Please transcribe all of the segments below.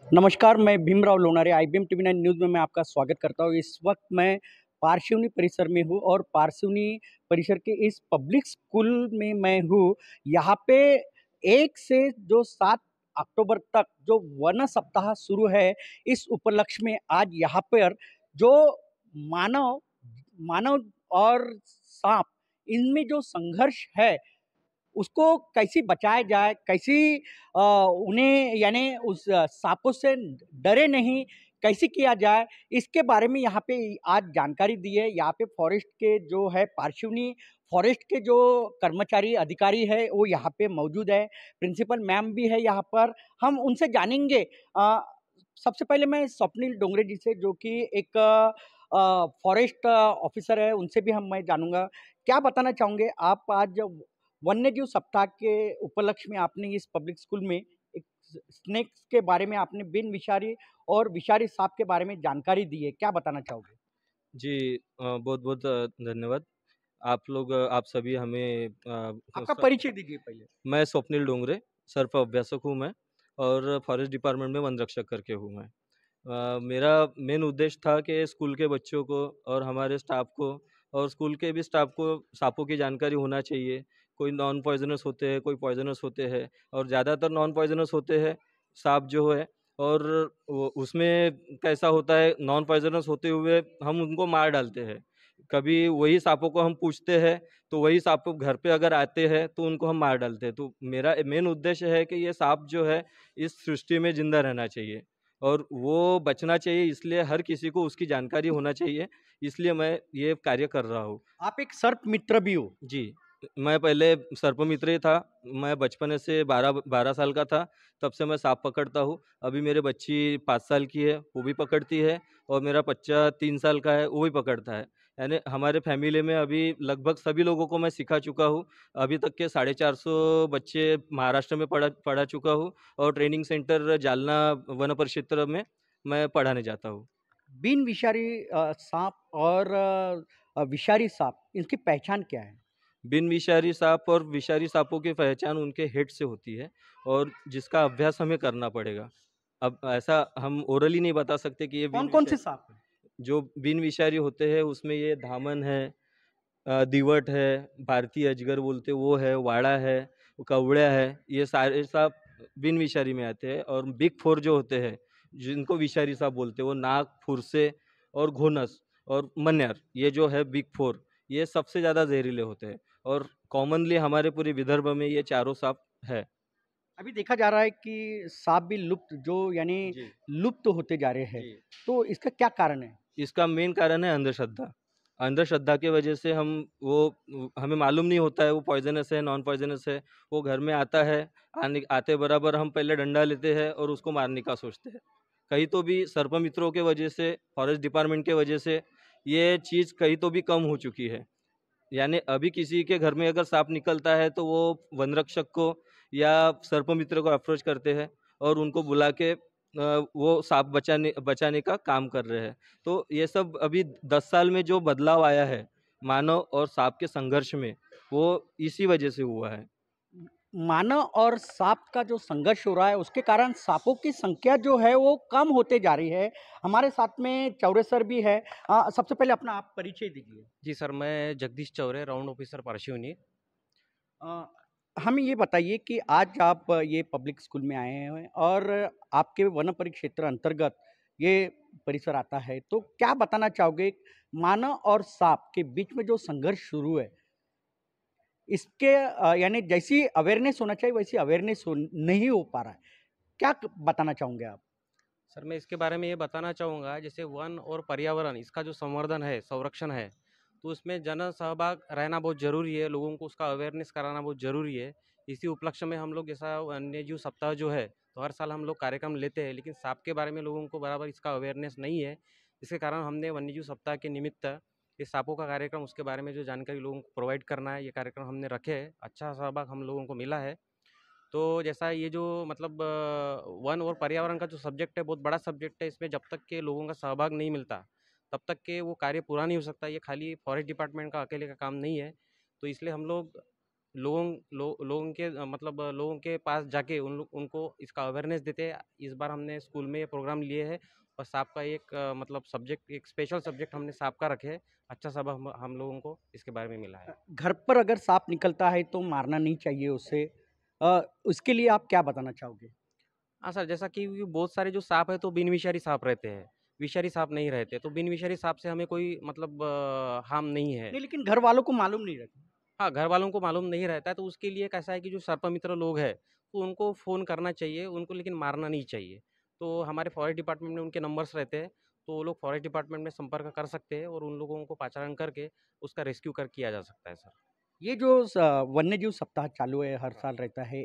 नमस्कार, मैं Bhimrao Lonare IBM TV 9 news में मैं आपका स्वागत करता हूँ। इस वक्त मैं पारसिवनी परिसर में हूँ और पारसिवनी परिसर के इस पब्लिक स्कूल में मैं हूँ। यहाँ पे 1 से जो 7 अक्टूबर तक जो वन सप्ताह शुरू है, इस उपलक्ष्य में आज यहाँ पर जो मानव मानव और साँप इनमें जो संघर्ष है उसको कैसे बचाया जाए, कैसे उन्हें यानी उस साँपों से डरे नहीं, कैसे किया जाए, इसके बारे में यहाँ पे आज जानकारी दी है। यहाँ पे फॉरेस्ट के जो है पारसिवनी फॉरेस्ट के जो कर्मचारी अधिकारी है, वो यहाँ पे मौजूद है। प्रिंसिपल मैम भी है यहाँ पर, हम उनसे जानेंगे। सबसे पहले मैं स्वप्निल डोंगरे जी से जो कि एक फॉरेस्ट ऑफिसर है, उनसे भी मैं जानूँगा। क्या बताना चाहोगे आप आज वन्यजीव सप्ताह के उपलक्ष्य में आपने इस पब्लिक स्कूल में एक स्नेक्स के बारे में आपने बिन विषारी और विषारी सांप के बारे में जानकारी दी है, क्या बताना चाहोगे? जी बहुत-बहुत धन्यवाद। आप सभी हमें आपका परिचय दीजिए पहले। मैं स्वप्निल डोंगरे, सर्प अभ्यासक हूँ मैं और फॉरेस्ट डिपार्टमेंट में वन रक्षक करके हूँ मैं। मेरा मेन उद्देश्य था कि स्कूल के बच्चों को और हमारे स्टाफ को और स्कूल के भी स्टाफ को साँपों की जानकारी होना चाहिए। कोई नॉन पॉइज़नस होते हैं, कोई पॉइज़नस होते हैं और ज़्यादातर नॉन पॉइज़नस होते हैं साँप जो है। और वो उसमें कैसा होता है, नॉन पॉइज़नस होते हुए हम उनको मार डालते हैं। कभी वही साँपों को हम पूछते हैं, तो वही साँप घर पे अगर आते हैं तो उनको हम मार डालते हैं। तो मेरा मेन उद्देश्य है कि ये साँप जो है इस सृष्टि में ज़िंदा रहना चाहिए और वो बचना चाहिए, इसलिए हर किसी को उसकी जानकारी होना चाहिए, इसलिए मैं ये कार्य कर रहा हूँ। आप एक सर्प मित्र भी हो। जी, मैं पहले सर्पमित्र ही था। मैं बचपन से 12 साल का था, तब से मैं साँप पकड़ता हूँ। अभी मेरे बच्ची 5 साल की है, वो भी पकड़ती है और मेरा बच्चा 3 साल का है, वो भी पकड़ता है। यानी हमारे फैमिली में अभी लगभग सभी लोगों को मैं सिखा चुका हूँ। अभी तक के 450 बच्चे महाराष्ट्र में पढ़ा चुका हूँ और ट्रेनिंग सेंटर जालना वन परिक्षेत्र में मैं पढ़ाने जाता हूँ। बिन विषारी सांप और विषारी सांप इनकी पहचान क्या है? बिन विषारी साँप और विषारी साँपों की पहचान उनके हेड से होती है और जिसका अभ्यास हमें करना पड़ेगा। अब ऐसा हम ओरली नहीं बता सकते कि ये बिन कौन-कौन विषा से सांप हैं? जो बिन विषारी होते हैं उसमें ये धामन है, दीवट है, भारतीय अजगर बोलते हैं वो है, वाड़ा है, कौड़ा है, ये सारे साँप बिन विषारी में आते हैं। और बिग 4 जो होते हैं, जिनको विषारी साँप बोलते हैं, वो नाग, फुरसे और घोनस और मन्यार, ये जो है बिग 4, ये सबसे ज़्यादा ज़हरीले होते हैं और कॉमनली हमारे पूरे विदर्भ में ये चारों साँप है। अभी देखा जा रहा है कि सांप भी लुप्त जो यानी जी, लुप्त होते जा रहे हैं, जी। तो इसका क्या कारण है? इसका मेन कारण है अंधश्रद्धा। अंधश्रद्धा की वजह से हमें मालूम नहीं होता है वो पॉइज़नस है, नॉन पॉइज़नस है। वो घर में आता है, आते बराबर हम पहले डंडा लेते हैं और उसको मारने का सोचते हैं। कहीं तो भी सर्पमित्रों के वजह से, फॉरेस्ट डिपार्टमेंट के वजह से ये चीज़ कहीं तो भी कम हो चुकी है। यानी अभी किसी के घर में अगर साँप निकलता है तो वो वनरक्षक को या सर्पमित्र को अप्रोच करते हैं और उनको बुला के वो साँप बचाने बचाने का काम कर रहे हैं। तो ये सब अभी 10 साल में जो बदलाव आया है, मानव और साँप के संघर्ष में, वो इसी वजह से हुआ है। मानव और सांप का जो संघर्ष हो रहा है उसके कारण सांपों की संख्या जो है वो कम होते जा रही है। हमारे साथ में चौरे सर भी है। सबसे पहले अपना आप परिचय दीजिए। जी सर, मैं जगदीश चौरे, राउंड ऑफिसर पारसिवनी। अ, हमें ये बताइए कि आज आप ये पब्लिक स्कूल में आए हैं और आपके वन परिक्षेत्र अंतर्गत ये परिसर आता है, तो क्या बताना चाहोगे मानव और सांप के बीच में जो संघर्ष शुरू है, इसके यानी जैसी अवेयरनेस होना चाहिए वैसी अवेयरनेस नहीं हो पा रहा है। क्या बताना चाहोगे आप? सर, मैं इसके बारे में ये बताना चाहूँगा, जैसे वन और पर्यावरण इसका जो संवर्धन है, संरक्षण है, तो उसमें जन सहभाग रहना बहुत ज़रूरी है, लोगों को उसका अवेयरनेस कराना बहुत ज़रूरी है। इसी उपलक्ष्य में हम लोग जैसा वन्यजीव सप्ताह जो है, तो हर साल हम लोग कार्यक्रम लेते हैं, लेकिन सांप के बारे में लोगों को बराबर इसका अवेयरनेस नहीं है। इसके कारण हमने वन्यजीव सप्ताह के निमित्त ये सांपों का कार्यक्रम, उसके बारे में जो जानकारी लोगों को प्रोवाइड करना है, ये कार्यक्रम हमने रखे हैं। अच्छा सहभाग हम लोगों को मिला है। तो जैसा ये जो मतलब वन और पर्यावरण का जो सब्जेक्ट है, बहुत बड़ा सब्जेक्ट है। इसमें जब तक के लोगों का सहभाग नहीं मिलता, तब तक के वो कार्य पूरा नहीं हो सकता। ये खाली फॉरेस्ट डिपार्टमेंट का अकेले का काम नहीं है। तो इसलिए हम लोग लोगों के मतलब लोगों के पास जाके उनको इसका अवेयरनेस देते हैं। इस बार हमने स्कूल में ये प्रोग्राम लिए है और सांप का एक मतलब सब्जेक्ट, एक स्पेशल सब्जेक्ट हमने सांप का रखे है। अच्छा सबक हम लोगों को इसके बारे में मिला है। घर पर अगर सांप निकलता है तो मारना नहीं चाहिए उसे। उसके लिए आप क्या बताना चाहोगे? हाँ सर, जैसा कि बहुत सारे जो सांप है तो बिन विषारी सांप रहते हैं, विषारी सांप नहीं रहते। तो बिन विषारी सांप से हमें कोई मतलब हार्म नहीं है। नहीं, लेकिन घर वालों को मालूम नहीं रहता। हाँ, घर वालों को मालूम नहीं रहता है, तो उसके लिए कैसा है कि जो सर्पमित्र लोग हैं, तो उनको फ़ोन करना चाहिए, उनको लेकिन मारना नहीं चाहिए। तो हमारे फॉरेस्ट डिपार्टमेंट में उनके नंबर्स रहते हैं, तो वो लोग फॉरेस्ट डिपार्टमेंट में संपर्क कर सकते हैं और उन लोगों को पहचान करके उसका रेस्क्यू किया जा सकता है सर। ये जो वन्यजीव सप्ताह चालू है, हर साल रहता है।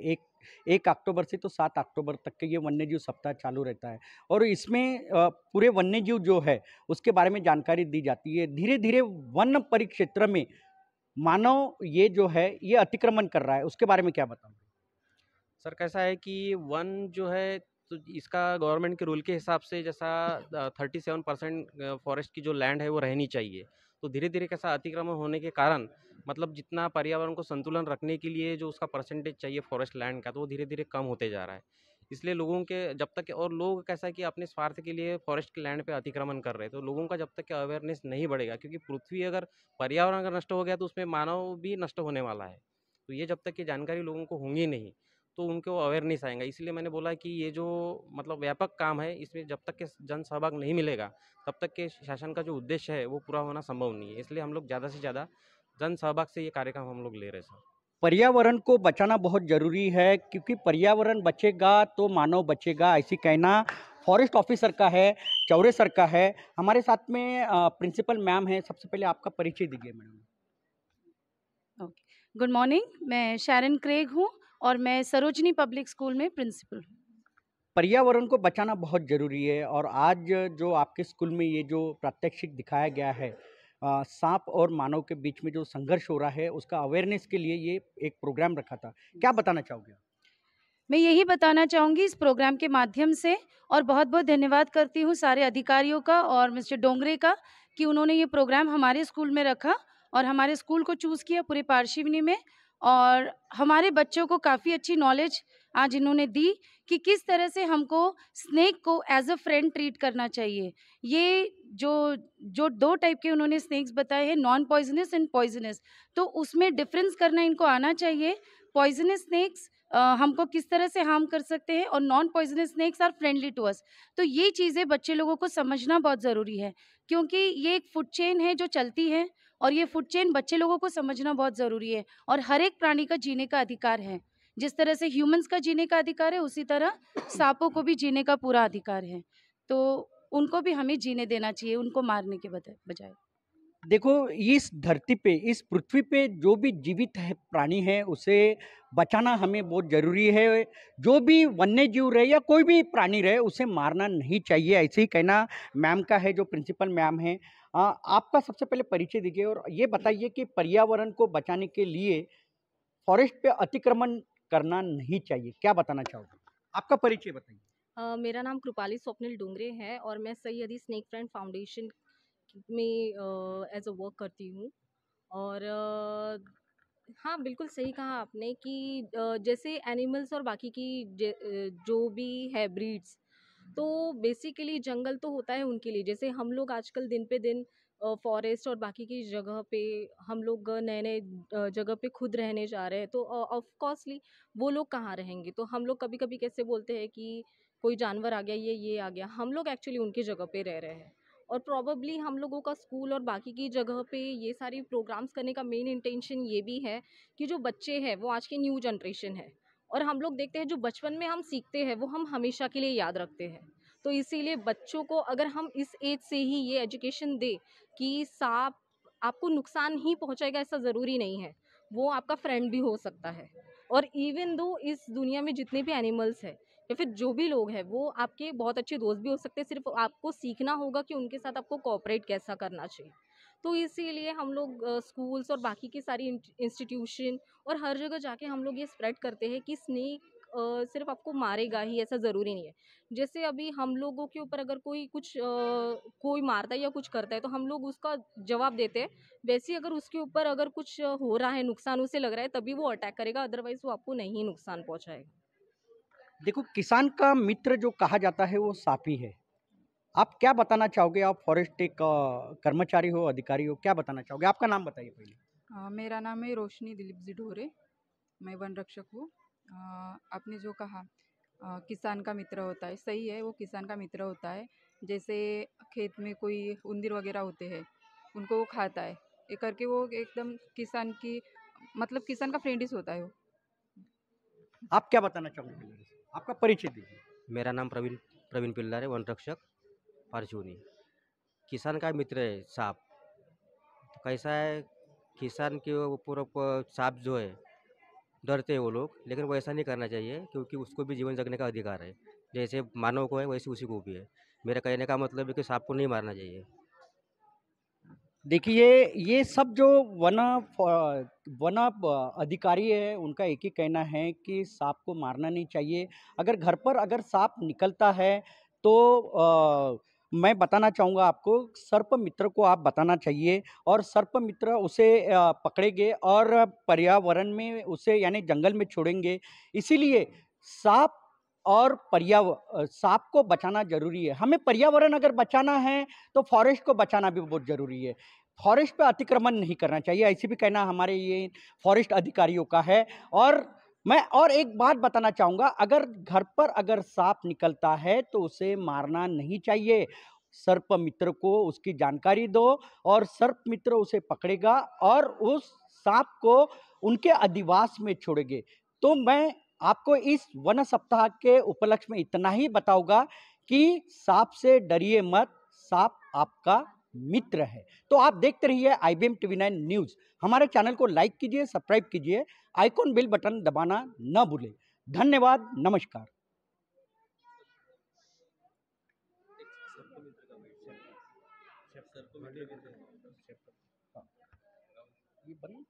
1 अक्टूबर से तो 7 अक्टूबर तक के ये वन्यजीव सप्ताह चालू रहता है और इसमें पूरे वन्यजीव जो है, उसके बारे में जानकारी दी जाती है। धीरे-धीरे वन परिक्षेत्र में मानव ये जो है, ये अतिक्रमण कर रहा है, उसके बारे में क्या बताऊँ? सर कैसा है कि वन जो है तो इसका गवर्नमेंट के रूल के हिसाब से जैसा 37% फॉरेस्ट की जो लैंड है वो रहनी चाहिए। तो धीरे धीरे कैसा अतिक्रमण होने के कारण मतलब जितना पर्यावरण को संतुलन रखने के लिए जो उसका परसेंटेज चाहिए फॉरेस्ट लैंड का, तो वो धीरे धीरे कम होते जा रहा है। इसलिए लोगों के जब तक और लोग कैसा है कि अपने स्वार्थ के लिए फॉरेस्ट के लैंड पे अतिक्रमण कर रहे हैं, तो लोगों का जब तक कि अवेयरनेस नहीं बढ़ेगा, क्योंकि पृथ्वी अगर पर्यावरण अगर नष्ट हो गया तो उसमें मानव भी नष्ट होने वाला है। तो ये जब तक की जानकारी लोगों को होंगी नहीं, तो उनको अवेयरनेस आएगा। इसलिए मैंने बोला कि ये जो मतलब व्यापक काम है, इसमें जब तक के जन सहभाग नहीं मिलेगा, तब तक के शासन का जो उद्देश्य है वो पूरा होना संभव नहीं है। इसलिए हम लोग ज़्यादा से ज़्यादा जन सहभाग से ये कार्यक्रम हम लोग ले रहे हैं सर। पर्यावरण को बचाना बहुत ज़रूरी है क्योंकि पर्यावरण बचेगा तो मानव बचेगा, ऐसी कहना फॉरेस्ट ऑफिसर का है, चौरे सर का है। हमारे साथ में प्रिंसिपल मैम हैं। सबसे पहले आपका परिचय दीजिए मैडम। Okay, good morning. मैं शैरन क्रेग हूँ और मैं सरोजनी पब्लिक स्कूल में प्रिंसिपल हूँ। पर्यावरण को बचाना बहुत ज़रूरी है और आज जो आपके स्कूल में ये जो प्रात्यक्षिक दिखाया गया है, सांप और मानव के बीच में जो संघर्ष हो रहा है, उसका अवेयरनेस के लिए ये एक प्रोग्राम रखा था। क्या बताना चाहोगे? मैं यही बताना चाहूँगी इस प्रोग्राम के माध्यम से, और बहुत-बहुत धन्यवाद करती हूँ सारे अधिकारियों का और मिस्टर डोंगरे का कि उन्होंने ये प्रोग्राम हमारे स्कूल में रखा और हमारे स्कूल को चूज़ किया पूरे पारशिवनी में, और हमारे बच्चों को काफ़ी अच्छी नॉलेज आज इन्होंने दी कि किस तरह से हमको स्नेक को एज़ अ फ्रेंड ट्रीट करना चाहिए। ये जो जो 2 टाइप के उन्होंने स्नेक्स बताए हैं, नॉन पॉइज़नस एंड पॉइज़नस, तो उसमें डिफ़रेंस करना इनको आना चाहिए। पॉइज़नस स्नेक्स हमको किस तरह से हार्म कर सकते हैं और non poisonous snakes are friendly to us. तो ये चीज़ें बच्चे लोगों को समझना बहुत ज़रूरी है, क्योंकि ये एक फूड चेन है जो चलती है और ये फूड चेन बच्चे लोगों को समझना बहुत ज़रूरी है। और हर एक प्राणी का जीने का अधिकार है। जिस तरह से ह्यूमन्स का जीने का अधिकार है, उसी तरह सांपों को भी जीने का पूरा अधिकार है। तो उनको भी हमें जीने देना चाहिए, उनको मारने के बजाय। देखो, इस धरती पे, इस पृथ्वी पे जो भी जीवित है प्राणी है, उसे बचाना हमें बहुत ज़रूरी है। जो भी वन्य जीव रहे या कोई भी प्राणी रहे, उसे मारना नहीं चाहिए, ऐसे ही कहना मैम का है, जो प्रिंसिपल मैम हैं। आपका सबसे पहले परिचय दीजिए और ये बताइए कि पर्यावरण को बचाने के लिए फॉरेस्ट पे अतिक्रमण करना नहीं चाहिए, क्या बताना चाहोगे? आपका परिचय बताइए। मेरा नाम कृपाली स्वप्निल डोंगरे है और मैं सैयदी स्नेक फ्रेंड फाउंडेशन में एज अ वर्क करती हूँ। और हाँ, बिल्कुल सही कहा आपने कि जैसे एनिमल्स और बाकी की जो भी है ब्रीड्स, तो बेसिकली जंगल तो होता है उनके लिए। जैसे हम लोग आजकल दिन पे दिन फॉरेस्ट और बाकी की जगह पे हम लोग नए नए जगह पे खुद रहने जा रहे हैं, तो ऑफ कोर्सली वो लोग कहाँ रहेंगे। तो हम लोग कभी कभी कैसे बोलते हैं कि कोई जानवर आ गया, ये आ गया, हम लोग एक्चुअली उनकी जगह पे रह रहे हैं। और प्रॉबली हम लोगों का स्कूल और बाकी की जगह पे ये सारी प्रोग्राम्स करने का मेन इंटेंशन ये भी है कि जो बच्चे हैं वो आज की न्यू जनरेशन है, और हम लोग देखते हैं जो बचपन में हम सीखते हैं वो हम हमेशा के लिए याद रखते हैं। तो इसीलिए बच्चों को अगर हम इस एज से ही ये एजुकेशन दे कि सांप आपको नुकसान ही पहुंचाएगा ऐसा ज़रूरी नहीं है, वो आपका फ्रेंड भी हो सकता है। और इवन दो इस दुनिया में जितने भी एनिमल्स हैं या फिर जो भी लोग हैं वो आपके बहुत अच्छे दोस्त भी हो सकते हैं, सिर्फ आपको सीखना होगा कि उनके साथ आपको कोऑपरेट कैसा करना चाहिए। तो इसीलिए हम लोग स्कूल्स और बाकी की सारी इंस्टीट्यूशन और हर जगह जाके हम लोग ये स्प्रेड करते हैं कि स्नेक सिर्फ आपको मारेगा ही ऐसा ज़रूरी नहीं है। जैसे अभी हम लोगों के ऊपर अगर कोई मारता है या कुछ करता है तो हम लोग उसका जवाब देते हैं। वैसे ही अगर उसके ऊपर अगर कुछ हो रहा है, नुकसान उसे लग रहा है, तभी वो अटैक करेगा, अदरवाइज़ वो आपको नहीं नुकसान पहुँचाएगा। देखो, किसान का मित्र जो कहा जाता है वो सांप ही है। आप क्या बताना चाहोगे? आप फॉरेस्ट एक कर्मचारी हो, अधिकारी हो, क्या बताना चाहोगे? आपका नाम बताइए पहले। मेरा नाम है रोशनी दिलीप जी ढोरे। मैं वन रक्षक हूँ। आपने जो कहा किसान का मित्र होता है, सही है, वो किसान का मित्र होता है। जैसे खेत में कोई उंदीर वगैरह होते हैं, उनको वो खाता है, ये करके वो एकदम किसान की मतलब किसान का फ्रेंड ही होता है वो। आप क्या बताना चाहोगे पहले? आपका परिचय दीजिए। मेरा नाम प्रवीण प्रवीण पिल्लार है, वन रक्षक परचूनी। किसान का मित्र है सांप। तो कैसा है, किसान के ऊपर सांप जो है डरते हैं वो लोग, लेकिन वो ऐसा नहीं करना चाहिए क्योंकि उसको भी जीवन जगने का अधिकार है। जैसे मानव को है वैसे उसी को भी है। मेरा कहने का मतलब है कि सांप को नहीं मारना चाहिए। देखिए, ये सब जो वन अधिकारी है, उनका एक ही कहना है कि सांप को मारना नहीं चाहिए। अगर घर पर अगर सांप निकलता है तो मैं बताना चाहूँगा आपको, सर्प मित्र को आप बताना चाहिए और सर्प मित्र उसे पकड़ेंगे और पर्यावरण में उसे यानी जंगल में छोड़ेंगे। इसीलिए सांप और सांप को बचाना ज़रूरी है। हमें पर्यावरण अगर बचाना है तो फॉरेस्ट को बचाना भी बहुत ज़रूरी है। फॉरेस्ट पे अतिक्रमण नहीं करना चाहिए, ऐसे भी कहना हमारे ये फॉरेस्ट अधिकारियों का है। और मैं और एक बात बताना चाहूँगा, अगर घर पर अगर सांप निकलता है तो उसे मारना नहीं चाहिए। सर्प मित्र को उसकी जानकारी दो और सर्प मित्र उसे पकड़ेगा और उस सांप को उनके अधिवास में छोड़ेंगे। तो मैं आपको इस वन सप्ताह के उपलक्ष्य में इतना ही बताऊंगा कि सांप से डरिए मत, सांप आपका मित्र है। तो आप देखते रहिए IBM TV9 न्यूज़। हमारे चैनल को लाइक कीजिए, सब्सक्राइब कीजिए, आइकॉन बेल बटन दबाना न भूलें। धन्यवाद, नमस्कार। ये बंद